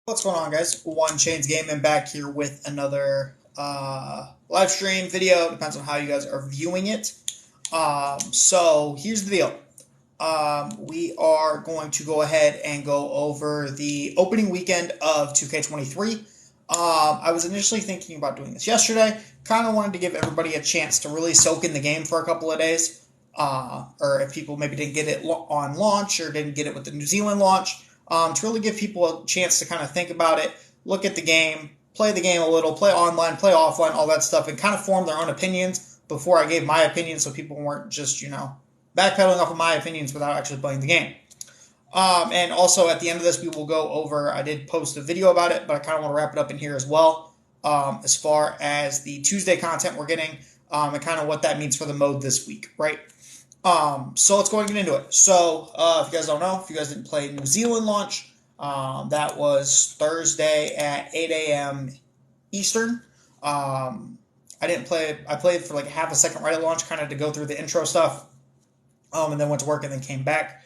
What's going on, guys? One Chains Gaming back here with another live stream video. Depends on how you guys are viewing it. So here's the deal. We are going to go ahead and go over the opening weekend of 2K23. I was initially thinking about doing this yesterday. Kind of wanted to give everybody a chance to really soak in the game for a couple of days. Or if people maybe didn't get it on launch or didn't get it with the New Zealand launch. To really give people a chance to kind of think about it, look at the game, play the game a little, play online, play offline, all that stuff, and kind of form their own opinions before I gave my opinion so people weren't just, backpedaling off of my opinions without actually playing the game. And also at the end of this, we will go over, I did post a video about it, but I kind of want to wrap it up in here as well, as far as the Tuesday content we're getting, and kind of what that means for the mode this week, right? So let's go and get into it. So, if you guys don't know, if you guys didn't play New Zealand launch, that was Thursday at 8 a.m. Eastern. I didn't play, I played for like half a second right at launch, kind of to go through the intro stuff, and then went to work and then came back,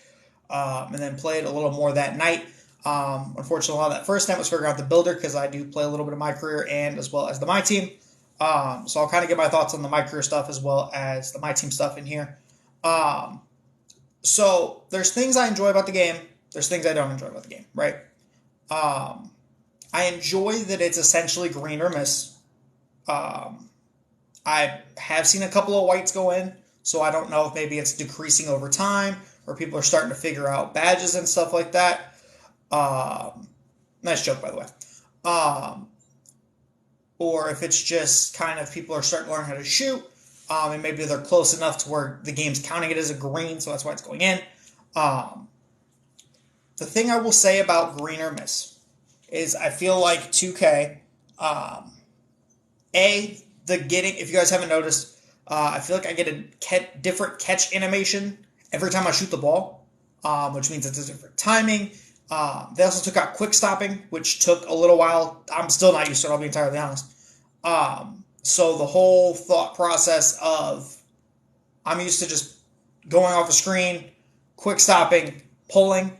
and then played a little more that night. Unfortunately, a lot of that first night was figuring out the builder, because I do play a little bit of my career and as well as the myteam. So I'll kind of get my thoughts on the my career stuff as well as the myteam stuff in here. So there's things I enjoy about the game. There's things I don't enjoy about the game, right? I enjoy that it's essentially green or miss. I have seen a couple of whites go in, so I don't know if maybe it's decreasing over time or people are starting to figure out badges and stuff like that. Nice joke, by the way. Or if it's just kind of people are starting to learn how to shoot. And maybe they're close enough to where the game's counting it as a green, so that's why it's going in. The thing I will say about green or miss is I feel like 2K, if you guys haven't noticed, I feel like I get a different catch animation every time I shoot the ball, which means it's a different timing. They also took out quick stopping, which took a little while. I'm still not used to it, I'll be entirely honest. So the whole thought process of I'm used to just going off a screen, quick stopping, pulling,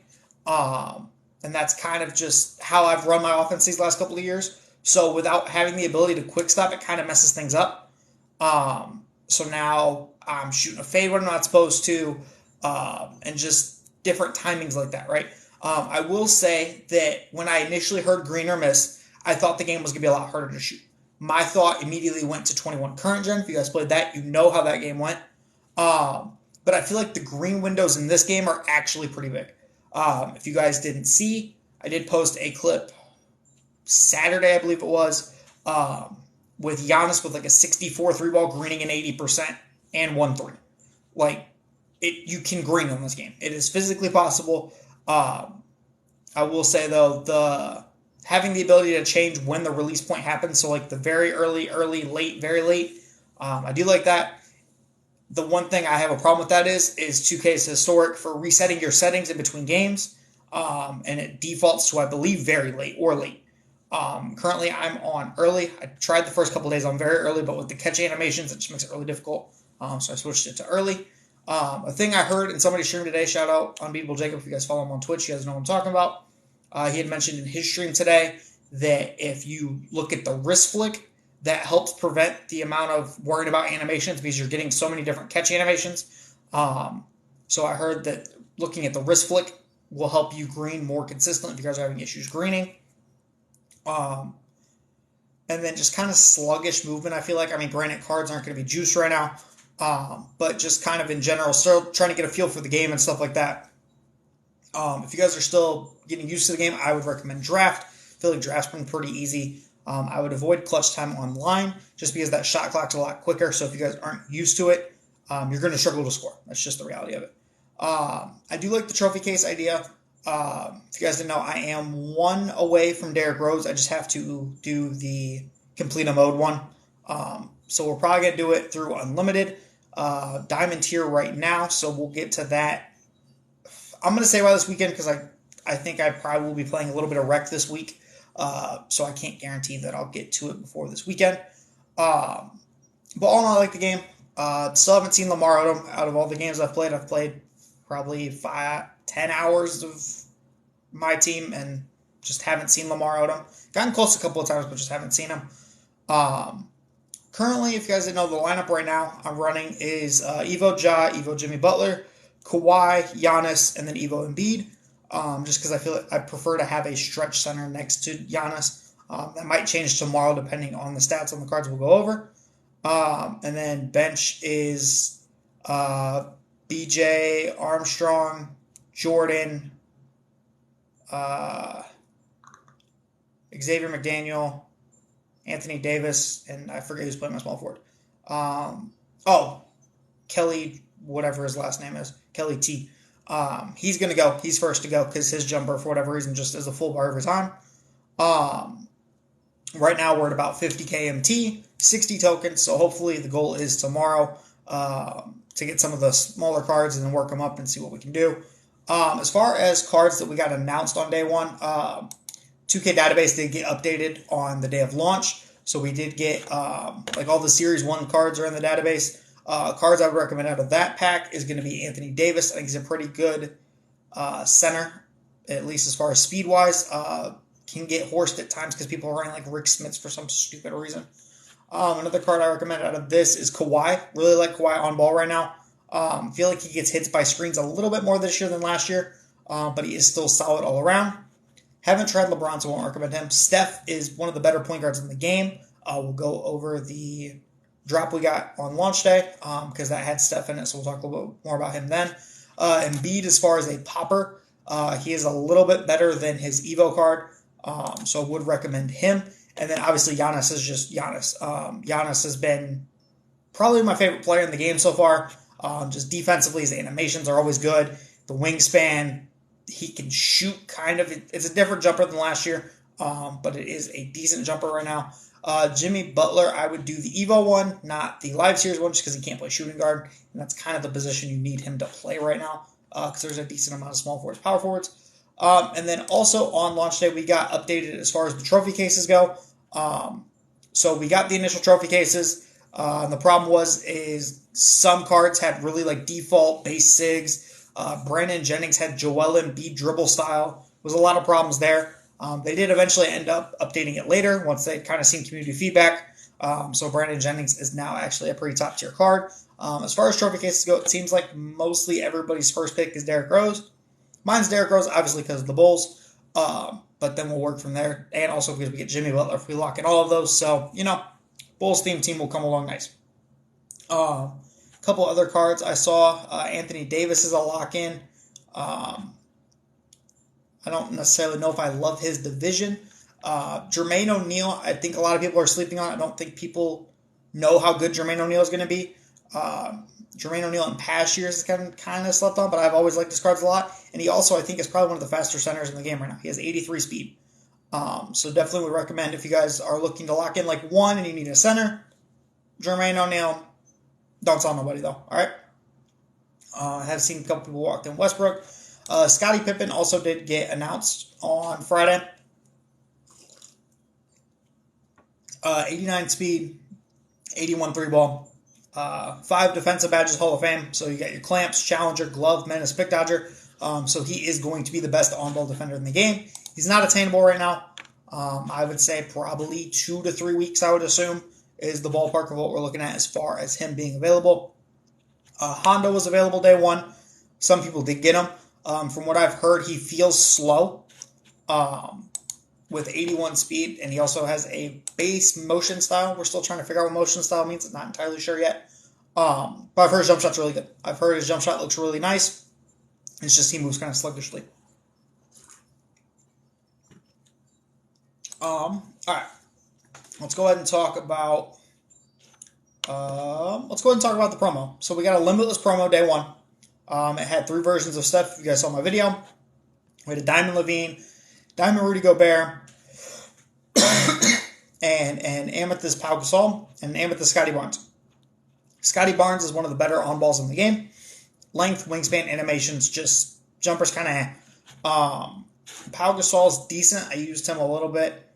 and that's kind of just how I've run my offense these last couple of years. So without having the ability to quick stop, it kind of messes things up. So now I'm shooting a fade when I'm not supposed to, and just different timings like that, right? I will say that when I initially heard green or miss, I thought the game was going to be a lot harder to shoot. My thought immediately went to 21 current gen. If you guys played that, you know how that game went. But I feel like the green windows in this game are actually pretty big. If you guys didn't see, I did post a clip Saturday, I believe it was, with Giannis with like a 64 3-ball greening and 80% and 1-3. Like, you can green on this game. It is physically possible. I will say, though, having the ability to change when the release point happens, so like the very early, late, very late, I do like that. The one thing I have a problem with that is 2K is historic for resetting your settings in between games, and it defaults to, I believe, very late or late. Currently, I'm on early. I tried the first couple of days on very early, but with the catch animations, it just makes it really difficult, so I switched it to early. A thing I heard in somebody's stream today, shout out Unbeatable Jacob, if you guys follow him on Twitch, you guys know what I'm talking about. He had mentioned in his stream today that if you look at the wrist flick, that helps prevent the amount of worrying about animations because you're getting so many different catch animations. So I heard that looking at the wrist flick will help you green more consistently if you guys are having issues greening. And then just kind of sluggish movement, I feel like. I mean, granted, cards aren't going to be juiced right now, but just kind of in general, still trying to get a feel for the game and stuff like that. If you guys are still getting used to the game, I would recommend Draft. I feel like Draft's been pretty easy. I would avoid clutch time online just because that shot clock's a lot quicker. So if you guys aren't used to it, you're going to struggle to score. That's just the reality of it. I do like the trophy case idea. If you guys didn't know, I am one away from Derrick Rose. I just have to do the complete a mode one. So we're probably going to do it through Unlimited. Diamond tier right now, so we'll get to that. I'm going to say by this weekend because I think I probably will be playing a little bit of Rec this week. So I can't guarantee that I'll get to it before this weekend. But all in all, I like the game. Still haven't seen Lamar Odom out of all the games I've played. I've played probably 10 hours of my team and Just haven't seen Lamar Odom. Gotten close a couple of times, but just haven't seen him. Currently, if you guys didn't know, the lineup right now I'm running is Evo Ja, Evo Jimmy Butler, Kawhi, Giannis, and then Evo Embiid. Just because I feel like I prefer to have a stretch center next to Giannis. That might change tomorrow depending on the stats on the cards we'll go over. And then bench is BJ, Armstrong, Jordan, Xavier McDaniel, Anthony Davis, and I forget who's playing my small forward. Kelly, whatever his last name is, Kelly T. He's going to go. He's first to go because his jumper, for whatever reason, just is a full bar every time. Right now, we're at about 50 KMT, 60 tokens, so hopefully the goal is tomorrow to get some of the smaller cards and then work them up and see what we can do. As far as cards that we got announced on day one, 2K database did get updated on the day of launch, so we did get like all the Series 1 cards are in the database. Cards I would recommend out of that pack is going to be Anthony Davis. I think he's a pretty good center, at least as far as speed-wise. Can get horsed at times because people are running like Rick Smits for some stupid reason. Another card I recommend out of this is Kawhi. Really like Kawhi on ball right now. Feel like he gets hits by screens a little bit more this year than last year, but he is still solid all around. Haven't tried LeBron, so won't recommend him. Steph is one of the better point guards in the game. We'll go over the drop we got on launch day because that had Steph in it, so we'll talk a little bit more about him then. Embiid, as far as a popper, he is a little bit better than his Evo card, so I would recommend him. And then obviously Giannis is just Giannis. Giannis has been probably my favorite player in the game so far. Just defensively, his animations are always good. The wingspan, he can shoot kind of. It's a different jumper than last year, but it is a decent jumper right now. Jimmy Butler, I would do the Evo one, not the Live Series one, just because he can't play shooting guard, and that's kind of the position you need him to play right now, because there's a decent amount of small forwards, power forwards. And then also on launch day, we got updated as far as the trophy cases go. So we got the initial trophy cases. And the problem is some cards had really like default base SIGs. Brandon Jennings had Joel Embiid dribble style. There was a lot of problems there. They did eventually end up updating it later once they'd kind of seen community feedback. So Brandon Jennings is now actually a pretty top tier card. As far as trophy cases go, it seems like mostly everybody's first pick is Derrick Rose. Mine's Derrick Rose, obviously because of the Bulls. But then we'll work from there. And also because we get Jimmy Butler if we lock in all of those. So, Bulls theme team will come along nice. A couple other cards I saw. Anthony Davis is a lock-in. I don't necessarily know if I love his division. Jermaine O'Neal, I think a lot of people are sleeping on. I don't think people know how good Jermaine O'Neal is going to be. Jermaine O'Neal in past years has kind of slept on, but I've always liked his cards a lot. And he also, I think, is probably one of the faster centers in the game right now. He has 83 speed. So definitely would recommend if you guys are looking to lock in like one and you need a center, Jermaine O'Neal. Don't tell nobody though. All right. I have seen a couple people walked in Westbrook. Scottie Pippen also did get announced on Friday. 89 speed, 81 3 ball. 5 defensive badges, Hall of Fame. So you got your clamps, challenger, glove, menace, pick dodger. So he is going to be the best on-ball defender in the game. He's not attainable right now. I would say probably 2 to 3 weeks, I would assume, is the ballpark of what we're looking at as far as him being available. Hondo was available day one. Some people did get him. From what I've heard, he feels slow with 81 speed, and he also has a base motion style. We're still trying to figure out what motion style means. I'm not entirely sure yet. But I've heard his jump shot's really good. I've heard his jump shot looks really nice. It's just he moves kind of sluggishly. All right. Let's go ahead and talk about the promo. So we got a limitless promo day one. It had 3 versions of stuff. If you guys saw my video, we had a Diamond Levine, Diamond Rudy Gobert, and an Amethyst Pau Gasol, and an Amethyst Scotty Barnes. Scotty Barnes is one of the better on balls in the game. Length, wingspan, animations, just jumpers kind of. Pau Gasol's decent. I used him a little bit.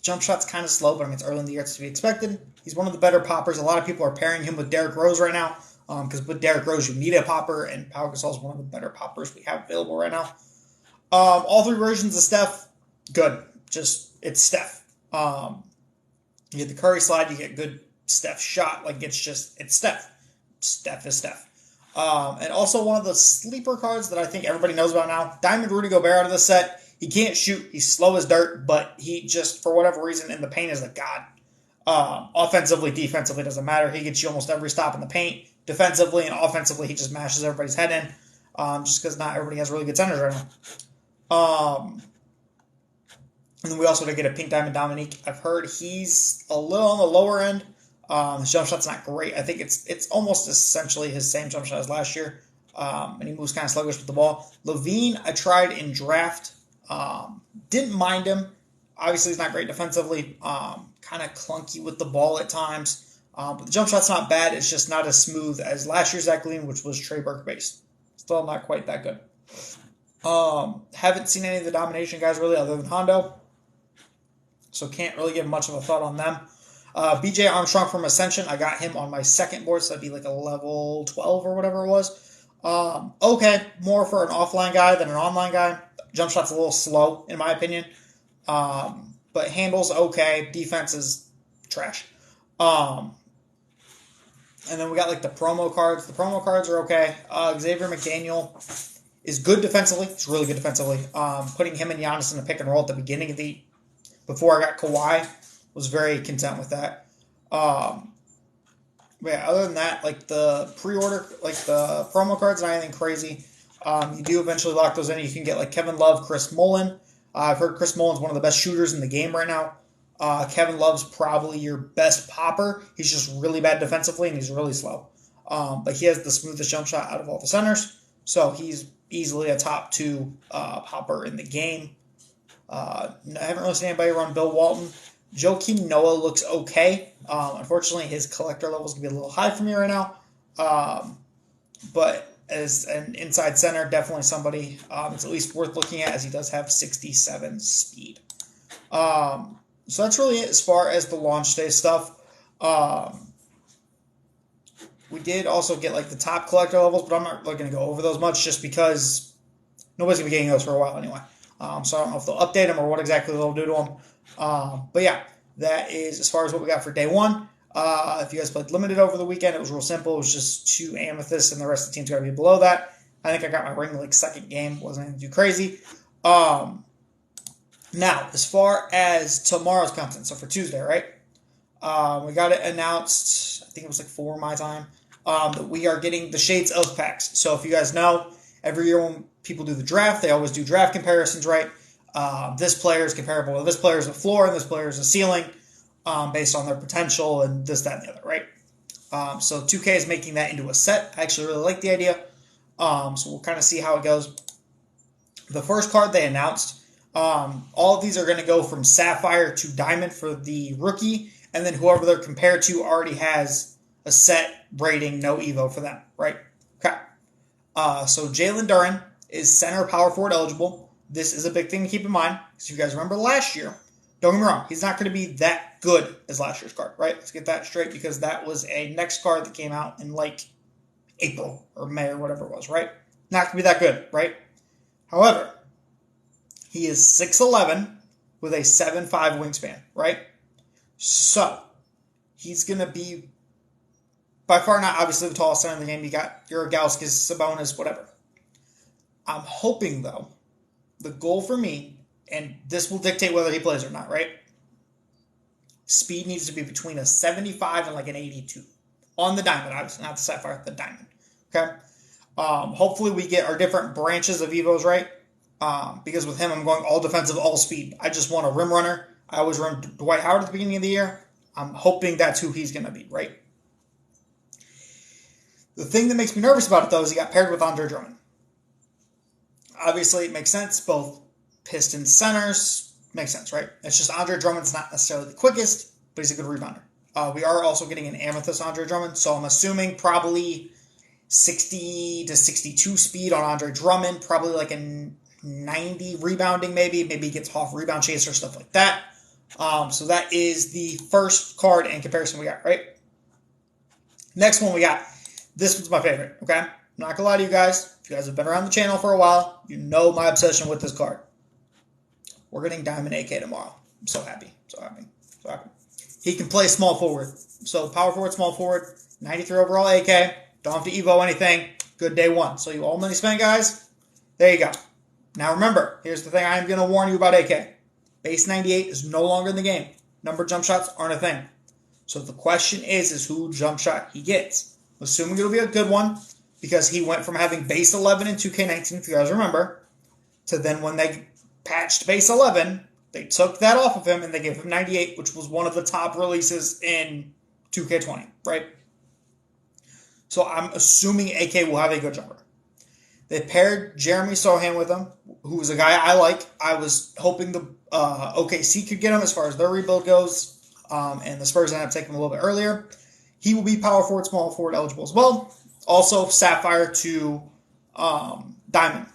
Jump shot's kind of slow, but I mean it's early in the year, it's to be expected. He's one of the better poppers. A lot of people are pairing him with Derrick Rose right now. Because with Derrick Rose, you need a popper, and Pau Gasol is one of the better poppers we have available right now. All three versions of Steph, good. Just, it's Steph. You get the Curry slide, you get good Steph shot. Like, it's Steph. Steph is Steph. And also one of the sleeper cards that I think everybody knows about now, Diamond Rudy Gobert out of the set. He can't shoot. He's slow as dirt, but he just, for whatever reason, in the paint is a god. Offensively, defensively, doesn't matter. He gets you almost every stop in the paint. Defensively and offensively, he just mashes everybody's head in. Just because not everybody has really good centers right now. And then we also did get a Pink Diamond Dominique. I've heard he's a little on the lower end. His jump shot's not great. I think it's almost essentially his same jump shot as last year. And he moves kind of sluggish with the ball. Levine, I tried in draft. Didn't mind him. Obviously, he's not great defensively. Kind of clunky with the ball at times. But the jump shot's not bad. It's just not as smooth as last year's Zach LaVine, which was Trey Burke based. Still not quite that good. Haven't seen any of the domination guys really other than Hondo. So can't really give much of a thought on them. BJ Armstrong from Ascension, I got him on my second board, so that'd be like a level 12 or whatever it was. Okay, more for an offline guy than an online guy. Jump shot's a little slow, in my opinion. But handles okay. Defense is trash. And then we got like the promo cards. The promo cards are okay. Xavier McDaniel is good defensively. He's really good defensively. Putting him and Giannis in a pick and roll at the beginning of before I got Kawhi, was very content with that. But yeah, other than that, like the pre-order, like the promo cards, not anything crazy. You do eventually lock those in. You can get like Kevin Love, Chris Mullin. I've heard Chris Mullin's one of the best shooters in the game right now. Kevin Love's probably your best popper. He's just really bad defensively and he's really slow. But he has the smoothest jump shot out of all the centers. So he's easily a top 2 popper in the game. I haven't really seen anybody run Bill Walton. Joakim Noah looks okay. Unfortunately, his collector level is going to be a little high for me right now. But as an inside center, definitely somebody it's at least worth looking at, as he does have 67 speed. So that's really it as far as the launch day stuff. We did also get like the top collector levels, but I'm not really going to go over those much just because nobody's going to be getting those for a while anyway. So I don't know if they'll update them or what exactly they'll do to them. But yeah, that is as far as what we got for day 1. If you guys played limited over the weekend, it was real simple. It was just 2 amethysts and the rest of the team's got to be below that. I think I got my ring like second game. Wasn't anything too crazy. Now, as far as tomorrow's content, so for Tuesday, right? We got it announced, I think it was like 4 my time, that we are getting the Shades of packs. So if you guys know, every year when people do the draft, they always do draft comparisons, right? This player is comparable to this player is a floor and this player is a ceiling based on their potential and this, that, and the other, right? So 2K is making that into a set. I actually really like the idea. So we'll kind of see how it goes. The first card they announced, all of these are going to go from Sapphire to Diamond for the rookie, and then whoever they're compared to already has a set rating, no Evo for them, right? Okay. So Jalen Duran is center power forward eligible. This is a big thing to keep in mind, because if you guys remember last year, don't get me wrong, he's not going to be that good as last year's card, right? Let's get that straight, because that was a next card that came out in like April or May or whatever it was, right? Not going to be that good, right? However, he is 6'11", with a 7'5" wingspan, right? So, he's going to be, by far not obviously the tallest center in the game. You got Uragauskas, Sabonis, whatever. I'm hoping, though, the goal for me, and this will dictate whether he plays or not, right? Speed needs to be between a 75 and like an 82. On the Diamond, obviously, not the Sapphire, the Diamond. Okay? Hopefully we get our different branches of Evos right. Because with him, I'm going all defensive, all speed. I just want a rim runner. I always run Dwight Howard at the beginning of the year. I'm hoping that's who he's going to be, right? The thing that makes me nervous about it, though, is he got paired with Andre Drummond. Obviously, it makes sense. Both Pistons centers makes sense, right? It's just Andre Drummond's not necessarily the quickest, but he's a good rebounder. We are also getting an Amethyst Andre Drummond, so I'm assuming probably 60 to 62 speed on Andre Drummond, probably like a 90 rebounding maybe. Maybe he gets off rebound chaser, stuff like that. So that is the first card in comparison we got, right? Next one we got. This one's my favorite, okay? I'm not going to lie to you guys. If If you guys have been around the channel for a while, you know my obsession with this card. We're getting Diamond AK tomorrow. I'm so happy. So happy. So happy. He can play small forward. So power forward, small forward, 93 overall AK. Don't have to Evo anything. Good day one. So you all money spent, guys. There you go. Now remember, here's the thing I am going to warn you about AK. Base 98 is no longer in the game. Number jump shots aren't a thing. So the question is who jump shot he gets. Assuming it'll be a good one, because he went from having base 11 in 2K19, if you guys remember, to then when they patched base 11, they took that off of him and they gave him 98, which was one of the top releases in 2K20, right? So I'm assuming AK will have a good jumper. They paired Jeremy Sohan with him, who was a guy I like. I was hoping the OKC could get him as far as their rebuild goes, and the Spurs ended up taking him a little bit earlier. He will be power forward, small forward eligible as well. Also, Sapphire to Diamond.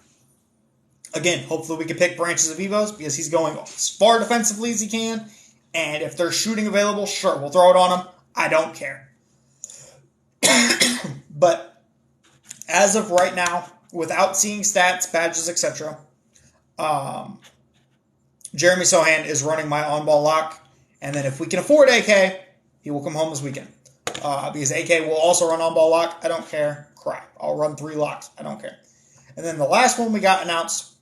Again, hopefully we can pick branches of Evos because he's going as far defensively as he can. And if there's shooting available, sure, we'll throw it on him. I don't care. But as of right now, without seeing stats, badges, etc., Jeremy Sohan is running my on-ball lock. And then if we can afford AK, he will come home this weekend. Because AK will also run on-ball lock. I don't care. Crap. I'll run 3 locks. I don't care. And then the last one we got announced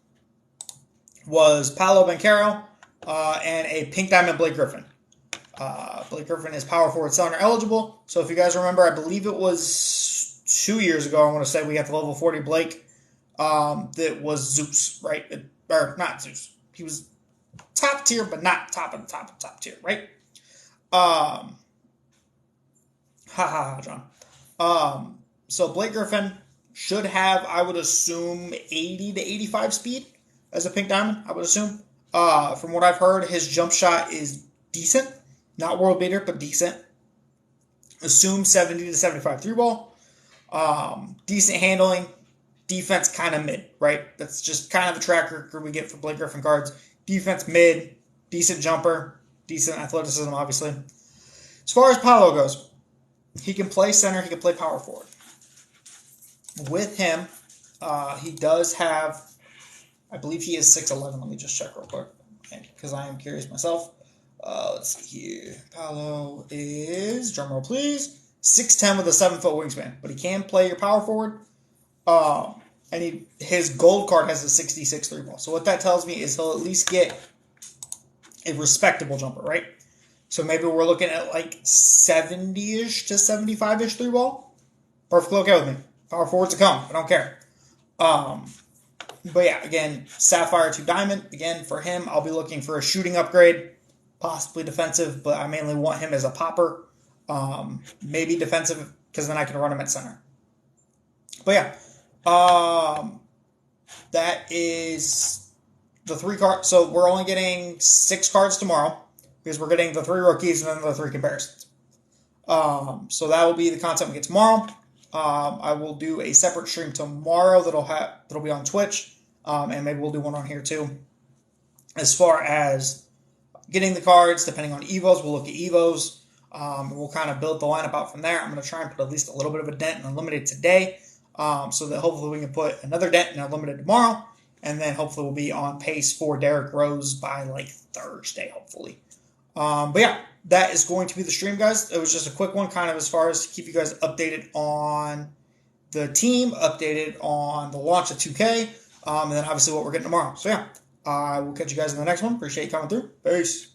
was Paolo Banchero and a Pink Diamond Blake Griffin. Blake Griffin is power forward center eligible. So if you guys remember, I believe it was 2 years ago, I want to say we got the level 40 Blake. That was Zeus, right? Or not Zeus. He was top tier, but not top of the top tier, right? John. So Blake Griffin should have, I would assume, 80 to 85 speed as a Pink Diamond, I would assume. From what I've heard, his jump shot is decent. Not world beater, but decent. Assume 70 to 75 through ball. Decent handling. Defense kind of mid, right? That's just kind of the track record we get for Blake Griffin cards. Defense mid. Decent jumper. Decent athleticism, obviously. As far as Paolo goes, he can play center. He can play power forward. With him, he does have, I believe he is 6'11". Let me just check real quick, because I am curious myself. Let's see here. Paolo is, drumroll please, 6'10" with a 7-foot wingspan. But he can play your power forward. And his gold card has a 66 3 ball. So what that tells me is he'll at least get a respectable jumper, right? So maybe we're looking at like 70-ish to 75-ish 3 ball. Perfectly okay with me. Power forwards to come. I don't care. But yeah, again, Sapphire to Diamond. Again, for him, I'll be looking for a shooting upgrade. Possibly defensive, but I mainly want him as a popper. Maybe defensive, because then I can run him at center. But yeah. That is the 3 cards. So we're only getting 6 cards tomorrow, because we're getting the 3 rookies and then the 3 comparisons. So that will be the content we get tomorrow. I will do a separate stream tomorrow that'll be on Twitch, and maybe we'll do one on here too. As far as getting the cards, depending on Evos, we'll look at Evos. We'll kind of build the lineup out from there. I'm going to try and put at least a little bit of a dent in Unlimited today, so that hopefully we can put another dent in Unlimited tomorrow, and then hopefully we'll be on pace for Derrick Rose by like Thursday, hopefully. But yeah, that is going to be the stream, guys. It was just a quick one, kind of as far as to keep you guys updated on the team, updated on the launch of 2K, and then obviously what we're getting tomorrow. So yeah, I will catch you guys in the next one. Appreciate you coming through. Peace.